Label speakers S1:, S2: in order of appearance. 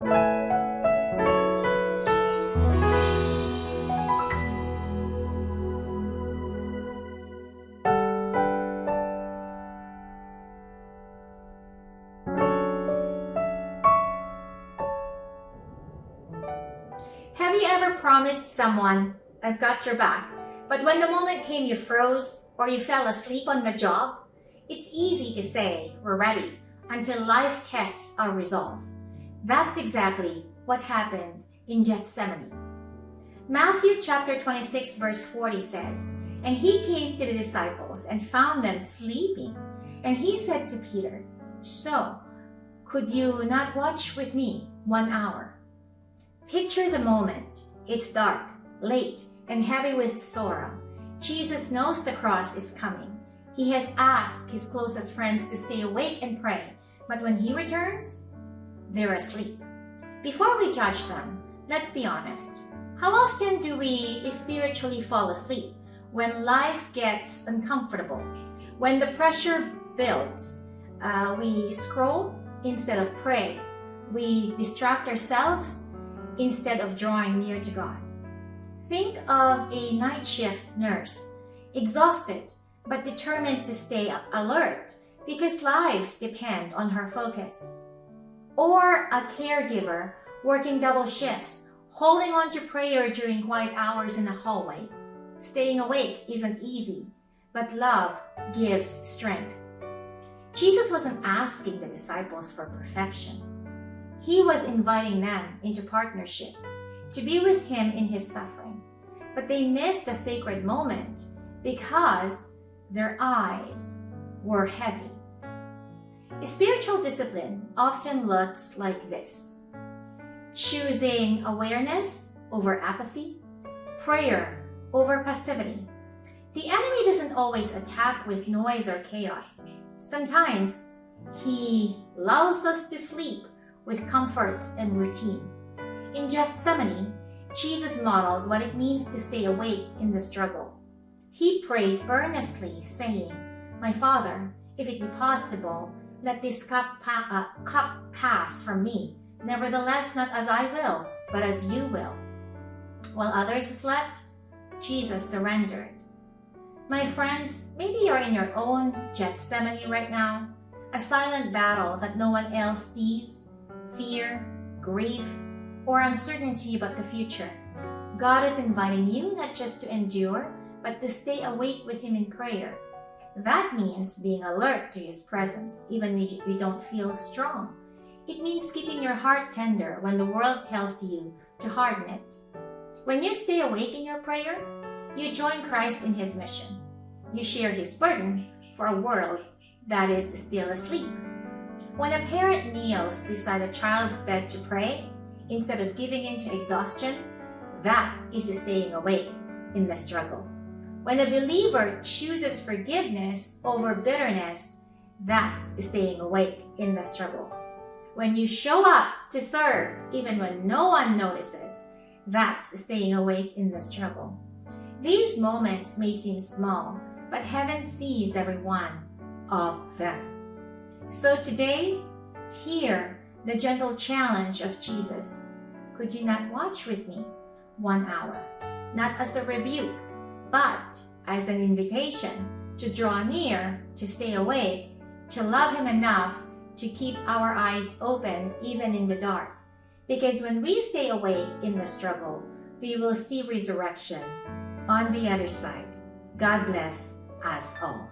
S1: Have you ever promised someone, "I've got your back," but when the moment came you froze or you fell asleep on the job? It's easy to say we're ready until life tests our resolve. That's exactly what happened in Gethsemane. Matthew chapter 26 verse 40 says, "And he came to the disciples and found them sleeping. And he said to Peter, 'So, could you not watch with me 1 hour?'" Picture the moment. It's dark, late, and heavy with sorrow. Jesus knows the cross is coming. He has asked his closest friends to stay awake and pray, but when he returns, they're asleep. Before we judge them, let's be honest. How often do we spiritually fall asleep when life gets uncomfortable? When the pressure builds, we scroll instead of pray. We distract ourselves instead of drawing near to God. Think of a night shift nurse, exhausted but determined to stay alert because lives depend on her focus. Or a caregiver working double shifts, holding on to prayer during quiet hours in the hallway. Staying awake isn't easy, but love gives strength. Jesus wasn't asking the disciples for perfection. He was inviting them into partnership, to be with him in his suffering. But they missed the sacred moment because their eyes were heavy. Spiritual discipline often looks like this: choosing awareness over apathy, prayer over passivity. The enemy doesn't always attack with noise or chaos. Sometimes he lulls us to sleep with comfort and routine. In Gethsemane, Jesus modeled what it means to stay awake in the struggle. He prayed earnestly, saying, "My Father, if it be possible, let this cup pass from me. Nevertheless, not as I will, but as you will." While others slept, Jesus surrendered. My friends, maybe you're in your own Gethsemane right now, a silent battle that no one else sees. Fear, grief, or uncertainty about the future. God is inviting you not just to endure, but to stay awake with him in prayer. That means being alert to his presence, even when we don't feel strong. It means keeping your heart tender when the world tells you to harden it. When you stay awake in your prayer, you join Christ in his mission. You share his burden for a world that is still asleep. When a parent kneels beside a child's bed to pray, instead of giving in to exhaustion, that is staying awake in the struggle. When a believer chooses forgiveness over bitterness, that's staying awake in the struggle. When you show up to serve even when no one notices, that's staying awake in the struggle. These moments may seem small, but heaven sees every one of them. So today, hear the gentle challenge of Jesus. Could you not watch with me 1 hour? Not as a rebuke, but as an invitation to draw near, to stay awake, to love him enough to keep our eyes open even in the dark. Because when we stay awake in the struggle, we will see resurrection on the other side. God bless us all.